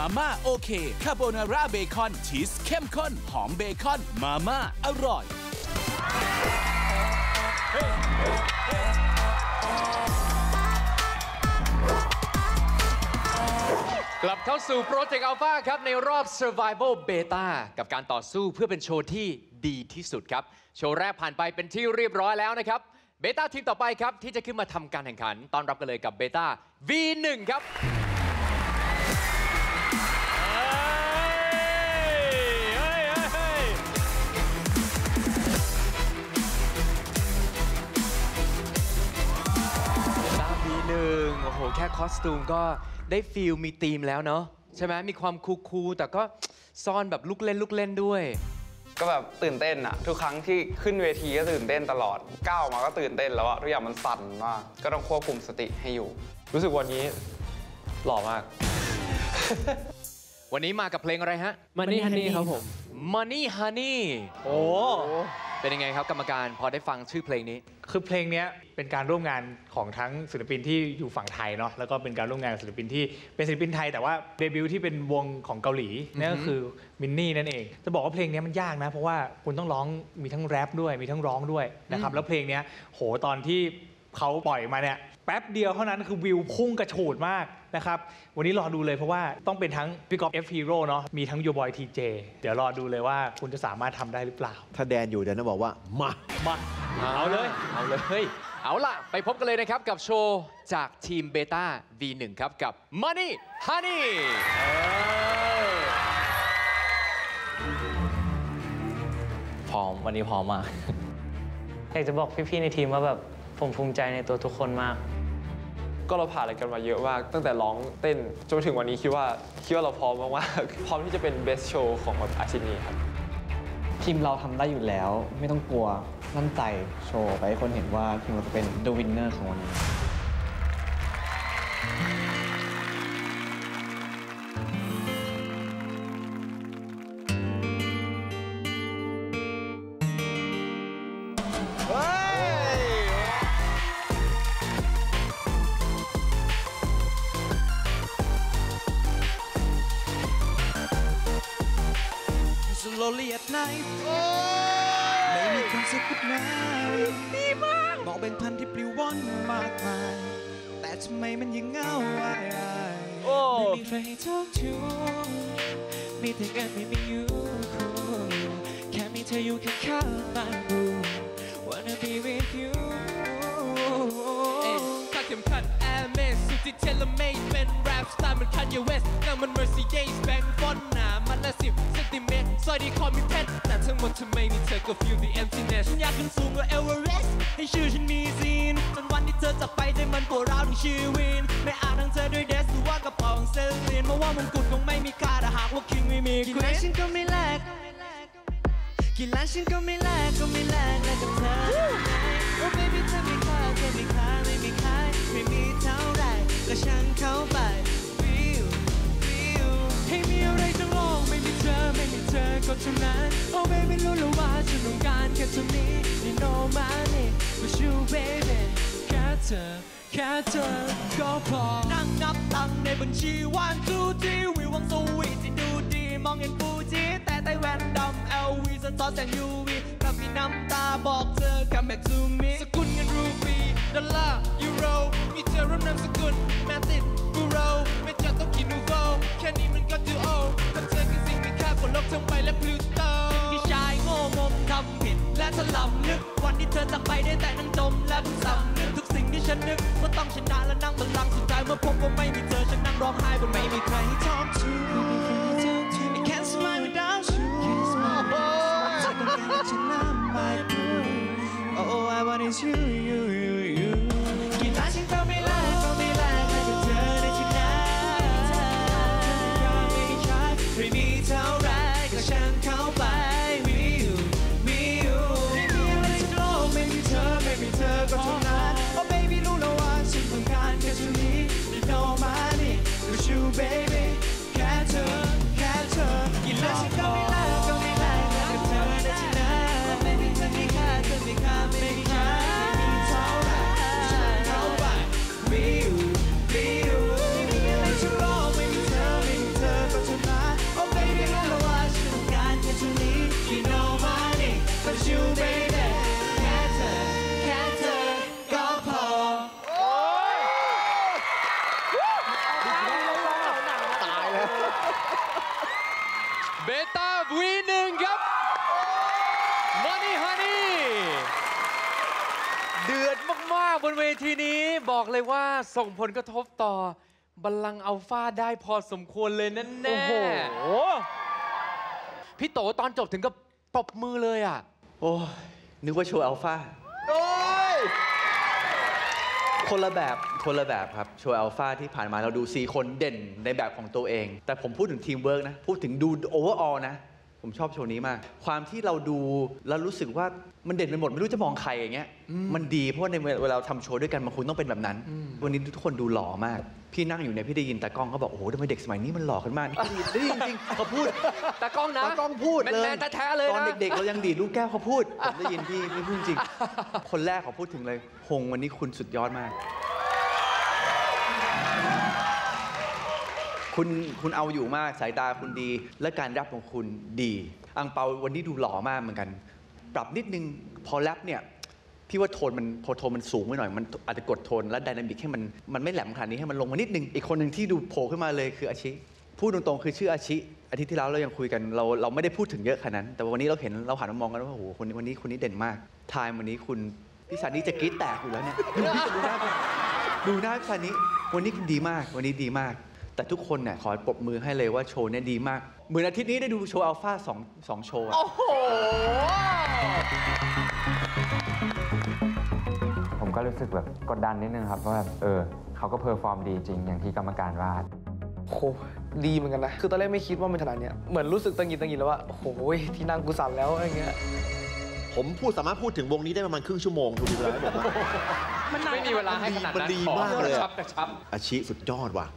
มาม่าโอเคคาโบนาร่าเบคอนชีสเข้มข้นหอมเบคอนมาม่าอร่อยกลับเข้าสู่ Project Alpha ครับในรอบ Survival Beta กับการต่อสู้เพื่อเป็นโชว์ที่ดีที่สุดครับโชว์แรกผ่านไปเป็นที่เรียบร้อยแล้วนะครับเบต้าทีมต่อไปครับที่จะขึ้นมาทำการแข่งขันต้อนรับกันเลยกับเบต้า V1 ครับV1 โอ้โหแค่คอสตูมก็ได้ฟีลมีธีมแล้วเนาะใช่ไหมมีความคูลๆแต่ก็ซ่อนแบบลุกเล่นด้วยก็แบบตื่นเต้นอะทุกครั้งที่ขึ้นเวทีก็ตื่นเต้นตลอดก้าวมาก็ตื่นเต้นแล้วอะทุกอย่างมันสั่นมากก็ต้องควบคุมสติให้อยู่รู้สึกวันนี้หล่อมาก วันนี้มากับเพลงอะไรฮะ Money Honey ครับผม Money Honey โอ้เป็นยังไงครับกรรมการพอได้ฟังชื่อเพลงนี้คือเพลงนี้เป็นการร่วมงานของทั้งศิลปินที่อยู่ฝั่งไทยเนาะแล้วก็เป็นการร่วมงานศิลปินที่เป็นศิลปินไทยแต่ว่าเดบิวต์ที่เป็นวงของเกาหลีนั่นก็คือมินนี่นั่นเองจะบอกว่าเพลงนี้มันยากนะเพราะว่าคุณต้องร้องมีทั้งแรปด้วยมีทั้งร้องด้วยนะครับแล้วเพลงนี้โหตอนที่เขาปล่อยมาเนี่ยแป๊บเดียวเท่านั้นคือวิวพุ่งกระฉูดมากนะครับวันนี้รอดูเลยเพราะว่าต้องเป็นทั้งพี่ก๊อฟ F Hero เนาะมีทั้งยูบอยทีเจเดี๋ยวรอดูเลยว่าคุณจะสามารถทำได้หรือเปล่าถ้าแดนอยู่เดี๋ยวจะบอกว่ามาเอาเลยเอาล่ะไปพบกันเลยนะครับกับโชว์จากทีมเบต้า V1 ครับกับ Money Honey พร้อมวันนี้พร้อมมากอยากจะบอกพี่ๆในทีมว่าแบบผมภูมิใจในตัวทุกคนมากก็เราผ่านอะไรกันมาเยอะมากตั้งแต่ร้องเต้นจนถึงวันนี้คิดว่าเราพร้อมมากๆพร้อมที่จะเป็น best show ของอาทิตย์นี้ครับทีมเราทำได้อยู่แล้วไม่ต้องกลัวมั่นใจโชว์ไปให้คนเห็นว่าทีมเราจะเป็น the winner ของวันนี้Slowly at night ไม่มีคนสักคนไหนดีมากมองเป็นพันที่ปลิวว่อนมากมายแต่ทำไมมันยังเงาไม่มีใครให้ talk to มีแต่กันไม่มี you แค่มีเธออยู่ข้างๆ my room wanna be with you ถ้าเข็มขัด Air Max สุดที่เทเลเมตเป็นแรปสไตล์เหมือน Kanye West นั่งมัน Mercedes แบงค์ฟอนต์หนามันละ10 เซนติเมตรซอยดีคอมีเพชรแต่ทั้งหมดทำไมนี่เธอก็ feel the emptiness ฉันอยากขึ้นสูงกว่าเอเวอเรสต์ให้ชื่อฉันมีซีนจนวันที่เธอจากไปใจมันปวดร้าวถึงชีวิตไม่อาจทั้งเธอด้วยเดสหรือว่ากระเป๋าของเซลลีนเพราะว่ามงกุฎคงไม่มีค่าถ้าหากว่าคิงไม่มีกี่ล้านฉันก็ไม่แลกกี่ล้านฉันก็ไม่แลกกับเธอโอ้ baby เธอไม่ค่าไม่มีค่าไม่มีเท่าไรก็ช่างเข้าไป feel ให้มีอะไรทั้งโลกไม่มีเธอก็เท่านั้นโอ้ baby รู้แล้วว่าฉันต้องการแค่เท่านี้ you know my name with you baby แค่เธอก็พอนั่งนับตังค์ในบัญชีวันทูทีวิววังสวีทที่ดูดีมองเห็นฟูจิแต่ไต้แว่นดำ LV สะท้อนแสง UV กับมีน้ำตาบอกเธอ come back to me สกุลเงินรูปีดอลลาร์ยูโรมีเธอร่วมนามสกุลแมติดบูโรไม่จะต้องกินนูโวแค่นี้มันก็ดูโอกับเธอคือสิ่งมีค่ากว่าโลกทั้งใบและพลูโตที่ชายโง่งมทำผิดและถลำลึกวันที่เธอจากไปได้แต่นั่งจมและเพิ่งสำนึกทุกสิ่งที่ฉันนึกว่าต้องชนะและนั่งบัลลังก์สุดท้ายเมื่อพบว่าไม่มีเธอฉันนั่งร้องไห้บนไม่มีใครให้ talk to I can't smile without you เธอต้องการฉันน้ำ my boo oh I want is you กี่ล้านฉันก็ไม่แลกให้กับเธอได้ชนะไม่มีเท่าไรก็ช่างเข้าไป with you ไม่มีอะไรทั้งโลกไม่มีเธอก็เท่านั้นโอ้ baby รู้แล้วว่าฉันต้องการแค่เท่านี้ you know my name with you baby แค่เธอกี่ล้านฉันก็ไม่แลกให้กับเธอได้ชนะไม่มีเธอมีค่าไม่มีเท่า บนเวทีนี้บอกเลยว่าส่งผลกระทบต่อบัลลังก์อัลฟาได้พอสมควรเลยแน่ๆโอ้โหพี่โตตอนจบถึงกับปรบมือเลยอ่ะโอ้ยนึกว่าโชว์อัลฟาโอ้ยคนละแบบครับโชว์อัลฟาที่ผ่านมาเราดู4 คนเด่นในแบบของตัวเองแต่ผมพูดถึงทีมเวิร์กนะพูดถึงดูโอเวอร์ออลนะผมชอบโชว์นี้มากความที่เราดูแล้วรู้สึกว่ามันเด่นไปหมดไม่รู้จะมองใครอย่างเงี้ยมันดีเพราะในเวลาทำโชว์ด้วยกันมันคุณต้องเป็นแบบนั้นวันนี้ทุกคนดูหล่อมากพี่นั่งอยู่เนี่ยพี่ได้ยินตากล้องเขาบอกโอ้โหทำไมเด็กสมัยนี้มันหล่อขึ้นมากได้ยินจริงเขาพูดตากล้องนะตากล้องพูดเลยแมนแท้ๆเลยนะตอนเด็กๆเรายังดีดลูกแก้วเขาพูดผมได้ยินพี่พูดจริงคนแรกเขาพูดถึงเลยหงวันนี้คุณสุดยอดมากคุณเอาอยู่มากสายตาคุณดีและการแรปของคุณดีอังเปาวันนี้ดูหล่อมากเหมือนกันปรับนิดนึงพอแรปเนี่ยพี่ว่าโทนมันสูงไปหน่อยมันอาจจะกดโทนและไดนามิกให้มันไม่แหลมขนาดนี้ให้มันลงมานิดนึงอีกคนหนึ่งที่ดูโผล่ขึ้นมาเลยคืออาชิพูดตรงๆคือชื่ออาชิอาทิตย์ที่แล้วเรายังคุยกันเราไม่ได้พูดถึงเยอะขนาดนั้นแต่วันนี้เราหันมามองกันว่าโอ้โหวันนี้เด่นมากไทม์วันนี้คุณพี่ซานี่จะกรี๊ดแตกอยู่แล้วเนี่ยดูหน้าพี่ซานี่วันนี้คุณดีมากวันนี้ดีมากแต่ทุกคนเนี่ยขอปรบมือให้เลยว่าโชว์เนี่ยดีมากเหมือนอาทิตย์นี้ได้ดูโชว์อัลฟาสองโชว์โอ้โหผมก็รู้สึกแบบกดดันนิดนึงครับว่าเขาก็เพอร์ฟอร์มดีจริงอย่างที่กรรมการว่าโหดีเหมือนกันนะคือตอนแรกไม่คิดว่ามันขนาดนี้เหมือนรู้สึกตังหิดแล้วว่าโอ้โหที่นั่งกูสั่นแล้วอะไรเงี้ยผมสามารถพูดถึงวงนี้ได้ประมาณครึ่งชั่วโมงดูดีเลยผมว่าไม่มีเวลาให้ขนาดนั้น มันดีมากเลยกระชับอาชิสุดยอดว่ะ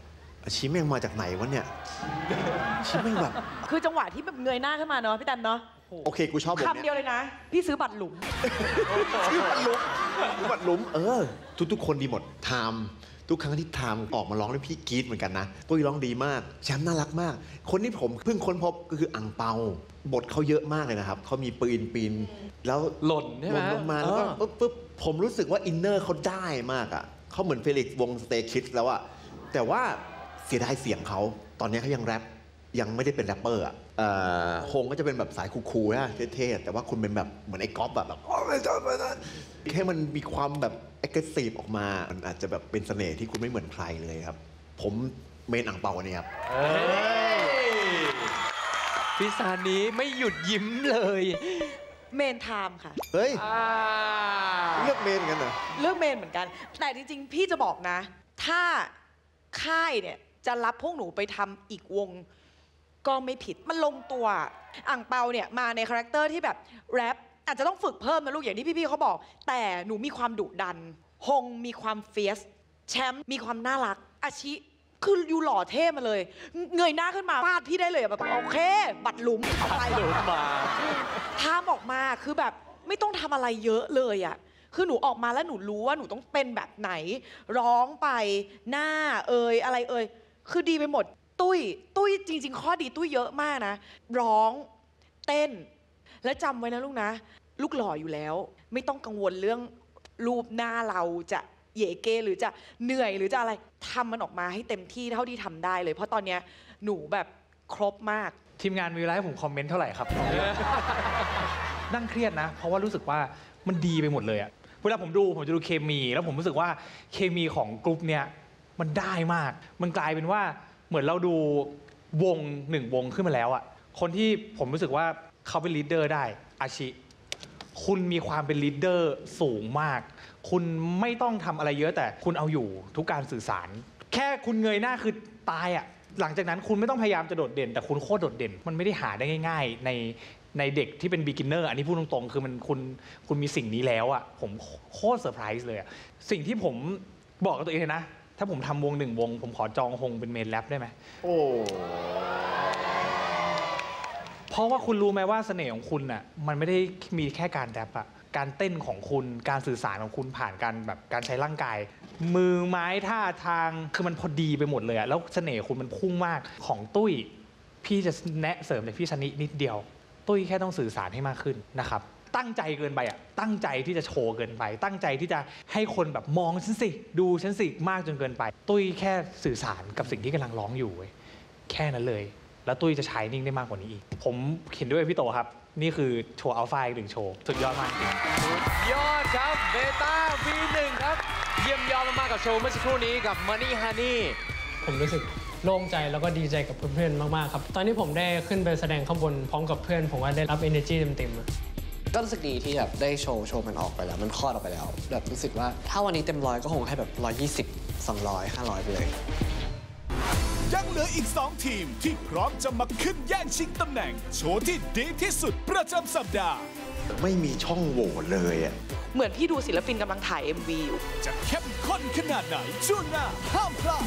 อาชิแม่งมาจากไหนวะเนี่ยอาชิแม่งแบบคือจังหวะที่แบบเงยหน้าขึ้นมาเนาะพี่ตันเนาะโอเคกูชอบวงนี้คำเดียวเลยนะพี่ซื้อบัตรหลุมซื้อบัตรหลุมทุกคนดีหมดไทม์ทุกครั้งที่ไทม์ออกมาร้องแล้วพี่กรี๊ดเหมือนกันนะตุ้ยร้องดีมากแชมป์น่ารักมากคนที่ผมเพิ่งค้นพบก็คืออังเปาบทเขาเยอะมากเลยนะครับเขามีปีนแล้วหล่นใช่ไหมลงมาแล้วก็ปุ๊บผมรู้สึกว่าอินเนอร์เขาได้มากอ่ะเขาเหมือนเฟลิกซ์วงสเตย์คิดแล้วอ่ะแต่ว่าเสียดายเสียงเขาตอนนี้เขายังแรปยังไม่ได้เป็นแรปเปอร์อ่ะฮงก็จะเป็นแบบสายคูลๆนะเท่ๆแต่ว่าคุณเป็นแบบเหมือนไอ้ก๊อฟแบบแค่มันมีความแบบเอ็กซ์ซีฟออกมามันอาจจะแบบเป็นเสน่ห์ที่คุณไม่เหมือนใครเลยครับผมเมนอังเปาเนี่ยครับพี่ซานี้ไม่หยุดยิ้มเลยเมนไทม์ค่ะเฮ้ยเลือกเมนกันเหรอเลือกเมนเหมือนกันแต่จริงๆพี่จะบอกนะถ้าค่ายเนี่ยจะรับพวกหนูไปทำอีกวงก็ไม่ผิดมันลงตัวอ่างเปาเนี่ยมาในคาแรคเตอร์ที่แบบแรปอาจจะต้องฝึกเพิ่มนะลูกอย่างที่พี่ๆเขาบอกแต่หนูมีความดุดันฮงมีความเฟียสแชมป์มีความน่ารักอาชิคืออยู่หล่อเท่มาเลยเงยหน้าขึ้นมาฟาดพี่ได้เลยแบบโอเคบัตรหลุมอะไรหลุมมาท่ามออกมาคือแบบไม่ต้องทำอะไรเยอะเลยอ่ะคือหนูออกมาแล้วหนูรู้ว่าหนูต้องเป็นแบบไหนร้องไปหน้าอะไรคือดีไปหมดตุ้ยจริงๆข้อดีตุ้ยเยอะมากนะร้องเต้นและจำไว้นะลูกนะลูกหล่ออยู่แล้วไม่ต้องกังวลเรื่องรูปหน้าเราจะเย่เกหรือจะเหนื่อยหรือจะอะไรทำมันออกมาให้เต็มที่เท่าที่ทำได้เลยเพราะตอนนี้หนูแบบครบมากทีมงานมีเวลาให้ผมคอมเมนต์เท่าไหร่ครับ นั่งเครียดนะเพราะว่ารู้สึกว่ามันดีไปหมดเลยอะเวลาผมจะดูเคมีแล้วผมรู้สึกว่าเคมีของกลุ่มเนี้ยมันได้มากมันกลายเป็นว่าเหมือนเราดูวง1 วงขึ้นมาแล้วอะคนที่ผมรู้สึกว่าเขาเป็นลีดเดอร์ได้อาชิคุณมีความเป็นลีดเดอร์สูงมากคุณไม่ต้องทำอะไรเยอะแต่คุณเอาอยู่ทุกการสื่อสารแค่คุณเงยหน้าคือตายอะหลังจากนั้นคุณไม่ต้องพยายามจะโดดเด่นแต่คุณโคตรโดดเด่นมันไม่ได้หาได้ง่ายๆในเด็กที่เป็น beginner อันนี้พูดตรงๆคือมันคุณมีสิ่งนี้แล้วอ่ะผมโคตรเซอร์ไพรส์เลยอ่ะสิ่งที่ผมบอกกับตัวเองนะถ้าผมทำวง1 วงผมขอจองฮงเป็นเมนแรปได้ไหมโอ้เพราะว่าคุณรู้ไหมว่าเสน่ห์ของคุณอ่ะมันไม่ได้มีแค่การแรปอ่ะการเต้นของคุณการสื่อสารของคุณผ่านการใช้ร่างกายมือไม้ท่าทางคือมันพอดีไปหมดเลยอ่ะแล้วเสน่ห์คุณมันพุ่งมากของตุ้ยพี่จะแนะเสริมจากพี่ชนิดนิดเดียวตุ้ยแค่ต้องสื่อสารให้มากขึ้นนะครับตั้งใจเกินไปอ่ะตั้งใจที่จะโชว์เกินไปตั้งใจที่จะให้คนแบบมองฉันสิดูฉันสิมากจนเกินไปตุ้ยแค่สื่อสารกับสิ่งที่กำลังร้องอยู่แค่นั้นเลยแล้วตุ้ยจะใช้นิ่งได้มากกว่านี้อีกผมเห็นด้วยพี่โตครับนี่คือโชว์อัลฟาอีก1 โชว์สุดยอดมากจริงสุดยอดครับเบต้า V1 ครับ กับโชว์เมื่อสักครู่นี้กับ Money Honey ผมรู้สึกโล่งใจแล้วก็ดีใจกับเพื่อนๆมากๆครับตอนที่ผมได้ขึ้นไปแสดงข้างบนพร้อมกับเพื่อนผมว่าได้รับ energy เต็มๆ ก็รู้สึกดีที่แบบได้โชว์มันออกไปแล้วมันคลอดออกไปแล้วแบบรู้สึกว่าถ้าวันนี้เต็ม100ก็คงให้แบบ120 200 500ไปเลย ยังเหลืออีก 2 ทีมที่พร้อมจะมาขึ้นแย่งชิงตำแหน่งโชว์ที่ดีที่สุดประจำสัปดาห์ไม่มีช่องโหว่เลยอ่ะ เหมือนพี่ดูศิลปินกำลังถ่าย MV อยู่ จะเข้มข้นขนาดไหนช่วงหน้าห้ามพลาด